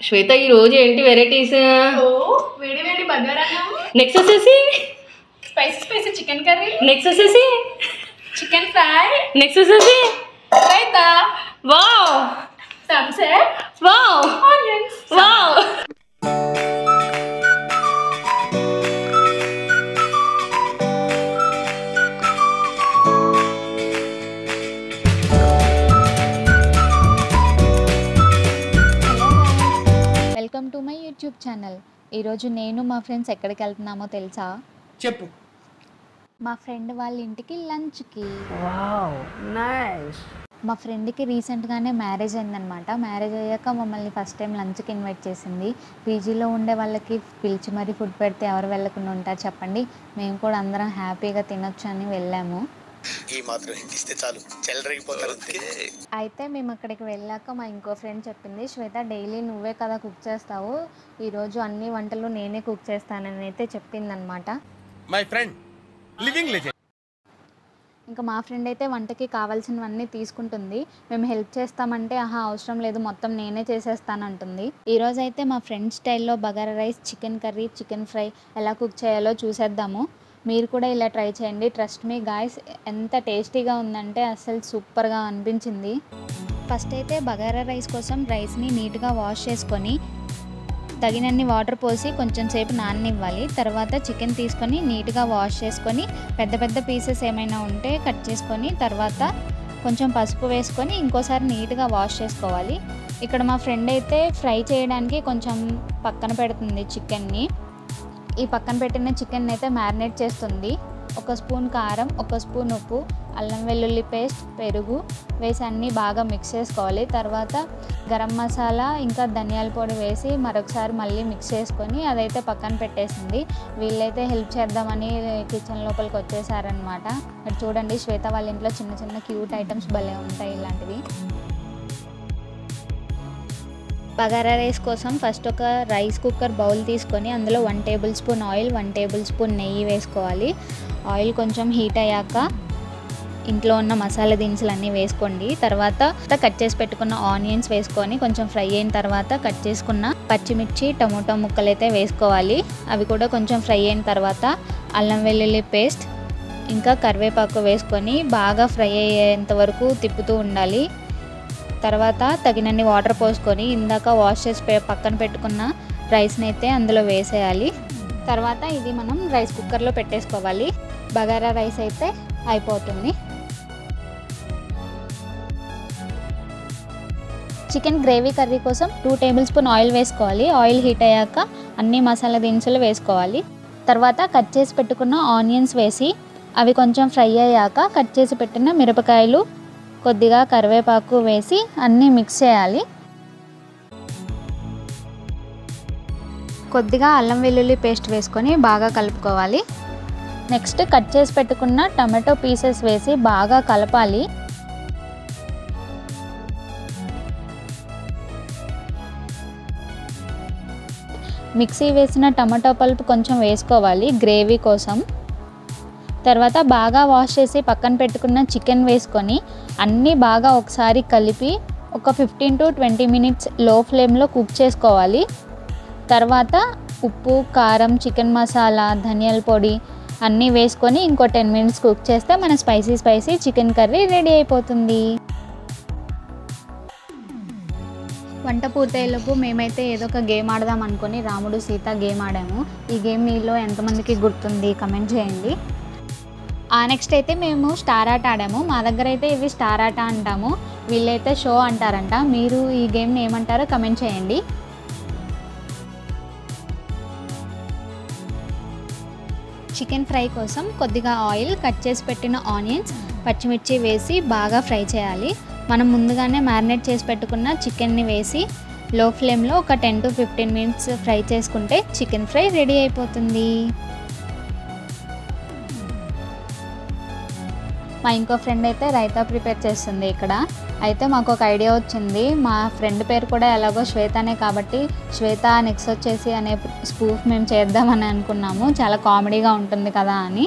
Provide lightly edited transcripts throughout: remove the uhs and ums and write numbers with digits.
శ్వేత ఈ రోజు ఏంటి వెరైటీస్? వేడి వేడి బగారన్నం, నెక్స్ట్ వచ్చేసి spicy spicy chicken curry, next వచ్చేసి చికెన్ ఫ్రై, నెక్స్ట్ వచ్చేసి raita, wow sunset, wow onions. Wow. Welcome to my YouTube channel. ఈరోజు నేను మా ఫ్రెండ్స్ ఎక్కడికి వెళ్తున్నామో తెలుసా? చెప్పు. మా ఫ్రెండ్ వాళ్ళ ఇంటికి లంచ్కి. Wow nice. మా ఫ్రెండ్కి రీసెంట్గానే మ్యారేజ్ అయిందనమాట. మ్యారేజ్ అయ్యాక మమ్మల్ని ఫస్ట్ టైం లంచ్కి ఇన్వైట్ చేసింది. పీజీలో ఉండే వాళ్ళకి పిలిచి మరీ ఫుడ్ పెడితే ఎవరు వెళ్ళకుండా ఉంటారు చెప్పండి. మేము కూడా అందరం హ్యాపీగా తినొచ్చు అని వెళ్ళాము. అయితే మేము అక్కడికి వెళ్ళాక మా ఇంకో ఫ్రెండ్ చెప్పింది, శ్వేత డైలీ నువ్వే కదా కుక్ చేస్తావు, ఈరోజు అన్ని వంటలు నేనే కుక్ చేస్తానని అయితే చెప్పిందనమాట. My friend living legend. ఇంకా మా ఫ్రెండ్ అయితే వంటకి కావాల్సినవన్నీ తీసుకుంటుంది. మేము హెల్ప్ చేస్తామంటే అవసరం లేదు, మొత్తం నేనే చేసేస్తానంటుంది. ఈరోజు అయితే మా ఫ్రెండ్ స్టైల్లో bagara rice, chicken curry, chicken fry ఎలా కుక్ చేయాలో చూసేద్దాము. మీరు కూడా ఇలా ట్రై చేయండి. ట్రస్ట్ మీ గాయ్స్, ఎంత టేస్టీగా ఉందంటే అసలు సూపర్గా అనిపించింది. ఫస్ట్ అయితే బగారా రైస్ కోసం రైస్ని నీట్గా వాష్ చేసుకొని తగినన్ని వాటర్ పోసి కొంచెం సేపు నాననివ్వాలి. తర్వాత చికెన్ తీసుకొని నీట్గా వాష్ చేసుకొని పెద్ద పెద్ద పీసెస్ ఏమైనా ఉంటే కట్ చేసుకొని తర్వాత కొంచెం పసుపు వేసుకొని ఇంకోసారి నీట్గా వాష్ చేసుకోవాలి. ఇక్కడ మా ఫ్రెండ్ అయితే ఫ్రై చేయడానికి కొంచెం పక్కన పెడుతుంది చికెన్ని. ఈ పక్కన పెట్టిన చికెన్ అయితే మ్యారినేట్ చేస్తుంది. 1 స్పూన్ కారం, 1 స్పూన్ ఉప్పు, అల్లం వెల్లుల్లి పేస్ట్, పెరుగు వేసి అన్నీ బాగా మిక్స్ చేసుకోవాలి. తర్వాత గరం మసాలా ఇంకా ధనియాల పొడి వేసి మరొకసారి మళ్ళీ మిక్స్ చేసుకొని అదైతే పక్కన పెట్టేసింది. వీళ్ళైతే హెల్ప్ చేద్దామని కిచెన్ లోపలికి వచ్చేసారనమాట. ఇక్కడ చూడండి, శ్వేత వాళ్ళ ఇంట్లో చిన్న చిన్న క్యూట్ ఐటమ్స్ భలే ఉంటాయి ఇలాంటివి. బగారా రైస్ కోసం ఫస్ట్ ఒక రైస్ కుక్కర్ బౌల్ తీసుకొని అందులో 1 table spoon oil, 1 table spoon నెయ్యి వేసుకోవాలి. ఆయిల్ కొంచెం హీట్ అయ్యాక ఇంట్లో ఉన్న మసాలా దినుసులన్నీ వేసుకోండి. తర్వాత కట్ చేసి పెట్టుకున్న ఆనియన్స్ వేసుకొని కొంచెం ఫ్రై అయిన తర్వాత కట్ చేసుకున్న పచ్చిమిర్చి, టమోటా ముక్కలు అయితే వేసుకోవాలి. అవి కూడా కొంచెం ఫ్రై అయిన తర్వాత అల్లం వెల్లుల్లి పేస్ట్ ఇంకా కరివేపాకు వేసుకొని బాగా ఫ్రై అయ్యేంత వరకు తిప్పుతూ ఉండాలి. తర్వాత తగినన్ని వాటర్ పోసుకొని ఇందాక వాష్ చేసి పక్కన పెట్టుకున్న రైస్ని అయితే అందులో వేసేయాలి. తర్వాత ఇది మనం రైస్ కుక్కర్లో పెట్టేసుకోవాలి. బగారా రైస్ అయితే అయిపోతుంది. చికెన్ గ్రేవీ కర్రీ కోసం 2 టేబుల్ స్పూన్ ఆయిల్ వేసుకోవాలి. ఆయిల్ హీట్ అయ్యాక అన్ని మసాలా దినుసులు వేసుకోవాలి. తర్వాత కట్ చేసి పెట్టుకున్న ఆనియన్స్ వేసి అవి కొంచెం ఫ్రై అయ్యాక కట్ చేసి పెట్టిన మిరపకాయలు, కొద్దిగా కరివేపాకు వేసి అన్నీ మిక్స్ చేయాలి. కొద్దిగా అల్లం వెల్లుల్లి పేస్ట్ వేసుకొని బాగా కలుపుకోవాలి. నెక్స్ట్ కట్ చేసి పెట్టుకున్న టమాటో పీసెస్ వేసి బాగా కలపాలి. మిక్సీ వేసిన టమాటో పల్ప్ కొంచెం వేసుకోవాలి గ్రేవీ కోసం. తర్వాత బాగా వాష్ చేసి పక్కన పెట్టుకున్న చికెన్ వేసుకొని అన్నీ బాగా ఒకసారి కలిపి ఒక 15 to 20 మినిట్స్ లో ఫ్లేమ్లో కుక్ చేసుకోవాలి. తర్వాత ఉప్పు, కారం, చికెన్ మసాలా, ధనియాల పొడి అన్నీ వేసుకొని ఇంకో 10 మినిట్స్ కుక్ చేస్తే మన స్పైసీ చికెన్ కర్రీ రెడీ అయిపోతుంది. వంట పూర్తయ్యేలోపు మేమైతే ఏదో ఒక గేమ్ ఆడదాం అనుకొని రాముడు సీత గేమ్ ఆడాము. ఈ గేమ్ మీలో ఎంతమందికి గుర్తుంది కమెంట్ చేయండి. నెక్స్ట్ అయితే మేము స్టార్ ఆట ఆడాము. మా దగ్గర అయితే ఇది స్టార్ ఆట అంటాము, వీళ్ళైతే షో అంటారంట. మీరు ఈ గేమ్ని ఏమంటారో కమెంట్ చేయండి. చికెన్ ఫ్రై కోసం కొద్దిగా ఆయిల్, కట్ చేసి పెట్టిన ఆనియన్స్, పచ్చిమిర్చి వేసి బాగా ఫ్రై చేయాలి. మనం ముందుగానే మ్యారినేట్ చేసి పెట్టుకున్న చికెన్ని వేసి లో ఫ్లేమ్లో ఒక 10 to 15 మినిట్స్ ఫ్రై చేసుకుంటే చికెన్ ఫ్రై రెడీ అయిపోతుంది. మా ఇంకో ఫ్రెండ్ అయితే రైతా ప్రిపేర్ చేస్తుంది ఇక్కడ. అయితే మాకు ఒక ఐడియా వచ్చింది. మా ఫ్రెండ్ పేరు కూడా ఎలాగో శ్వేతనే కాబట్టి శ్వేత నెక్స్ట్ వచ్చేసి అనే స్పూఫ్ మేము చేద్దామని అనుకున్నాము. చాలా కామెడీగా ఉంటుంది కదా అని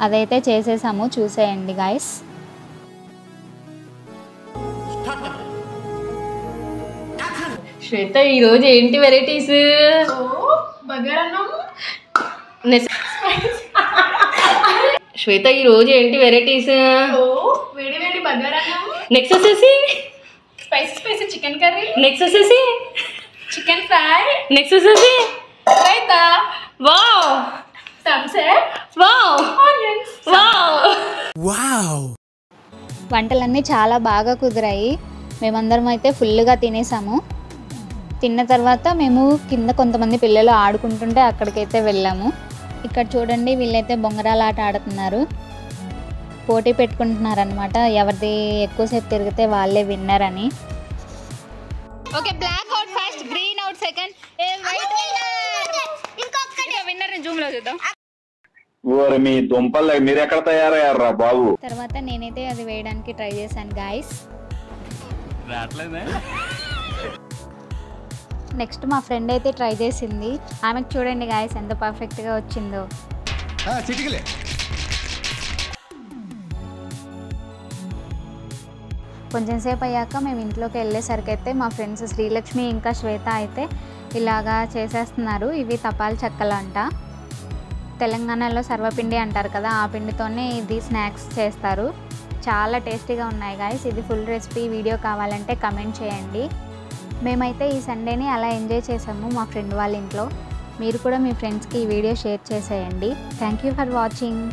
అదైతే చేసేసాము. చూసేయండి గాయస్. శ్వేత ఈరోజు ఏంటి వెరైటీస్? బగారన్నం. శ్వేత ఈరోజు ఏంటి వెరైటీస్? వేడి వేడి బగారన్నం. నెక్స్ట్ వచ్చేసి స్పైసీ చికెన్ కర్రీ. నెక్స్ట్ వచ్చేసి చికెన్ ఫ్రై. నెక్స్ట్ వచ్చేసి raita. Wow thumbs up. Wow onions. Wow. వంటలన్నీ చాలా బాగా కుదిరాయి. మేమందరం అయితే ఫుల్గా తినేసాము. తిన్న తర్వాత మేము కింద కొంతమంది పిల్లలు ఆడుకుంటుంటే అక్కడికైతే వెళ్ళాము. ఇక్కడ చూడండి, వీళ్ళైతే బొంగరాల ఆట ఆడుతున్నారు. పోటీ పెట్టుకుంటున్నారు అనమాట, ఎవరిది ఎక్కువసేపు తిరిగితే వాళ్ళే విన్నర్ అని. Okay, black out first, green out second, white winner ని జూమ్ లో చూద్దాం. మీ దుంపలు మీరు ఎక్కడ తయారయ్యారా బాబు? తర్వాత నేనైతే అది వేయడానికి ట్రై చేశాను గాయస్. నెక్స్ట్ మా ఫ్రెండ్ అయితే ట్రై చేసింది. ఆమెకు చూడండి గాయస్ ఎంత పర్ఫెక్ట్గా వచ్చిందో. కొంచెం సేపు అయ్యాక మేము ఇంట్లోకి వెళ్ళేసరికి అయితే మా ఫ్రెండ్స్ శ్రీలక్ష్మి ఇంకా శ్వేత అయితే ఇలాగా చేసేస్తున్నారు. ఇవి తపాల చెక్కలు అంట. తెలంగాణలో సర్వపిండి అంటారు కదా, ఆ పిండితోనే ఇది స్నాక్స్ చేస్తారు. చాలా టేస్టీగా ఉన్నాయి గాయస్. ఇది ఫుల్ రెసిపీ వీడియో కావాలంటే కమెంట్ చేయండి. మేమైతే ఈ సండేని అలా ఎంజాయ్ చేసాము మా ఫ్రెండ్ వాళ్ళ ఇంట్లో. మీరు కూడా మీ ఫ్రెండ్స్కి ఈ వీడియో షేర్ చేసేయండి. Thank you for watching.